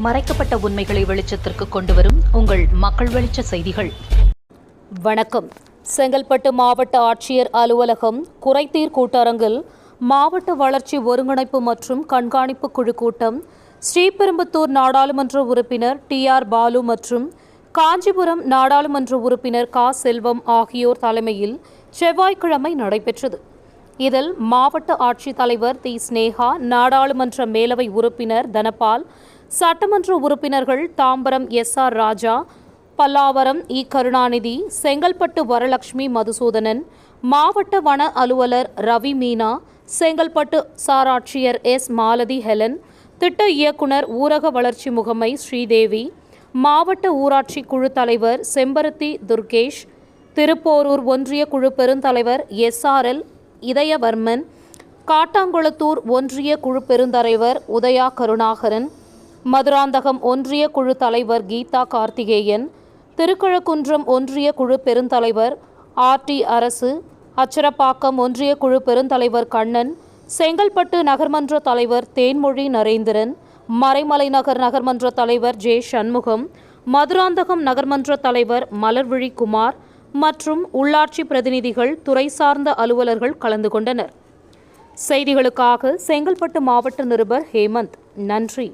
மறைக்கப்பட்ட உண்மைகளை வெளிச்சத்திற்கு கொண்டுவரும் உங்கள் மக்கள் வெளிச்ச செய்திகள். வணக்கம். செங்கல்பட்டு மாவட்ட ஆட்சியர் அலுவலகம் குறைதீர் கூட்டரங்கில் மாவட்ட வளர்ச்சி ஒருங்கிணைப்பு மற்றும் கண்காணிப்பு குழு கூட்டம் ஸ்ரீபெரும்புத்தூர் நாடாளுமன்ற உறுப்பினர் TR பாலு மற்றும் காஞ்சிபுரம் நாடாளுமன்ற உறுப்பினர் க செல்வம் ஆகியோர் தலைமையில் செவ்வாய்க்கிழமை நடைபெற்றது. இதில் மாவட்ட ஆட்சித்தலைவர் தி ஸ்னேகா, நாடாளுமன்ற மேலவை உறுப்பினர் தனபால், சட்டமன்ற உறுப்பினர்கள் தாம்பரம் SR ராஜா, பல்லாவரம் கருணாநிதி, செங்கல்பட்டு வரலட்சுமி மதுசூதனன், மாவட்ட வன அலுவலர் ரவி மீனா, செங்கல்பட்டு சாராட்சியர் மாலதி ஹெலன், திட்ட இயக்குனர் ஊரக வளர்ச்சி முகமை ஸ்ரீதேவி, மாவட்ட ஊராட்சி குழு தலைவர் செம்பருத்தி துர்கேஷ், திருப்போரூர் ஒன்றிய குழு பெருந்தலைவர் SRL இதயவர்மன், காட்டாங்குளத்தூர் ஒன்றிய குழு பெருந்தலைவர் உதயா கருணாகரன், மதுராந்தகம் ஒன்றிய குழு தலைவர் கீதா கார்த்திகேயன், திருக்கழுக்குன்றம் ஒன்றிய குழு பெருந்தலைவர் RT அரசு, அச்சரப்பாக்கம் ஒன்றிய குழு பெருந்தலைவர் கண்ணன், செங்கல்பட்டு நகர்மன்ற தலைவர் தேன்மொழி நரேந்திரன், மறைமலை நகர் நகர்மன்ற தலைவர் J சண்முகம், மதுராந்தகம் நகர்மன்ற தலைவர் மலர்விழி குமார் மற்றும் உள்ளாட்சி பிரதிநிதிகள், துறை சார்ந்த அலுவலர்கள் கலந்து கொண்டனர். செய்திகளுக்காக செங்கல்பட்டு மாவட்ட நிருபர் ஹேமந்த். நன்றி.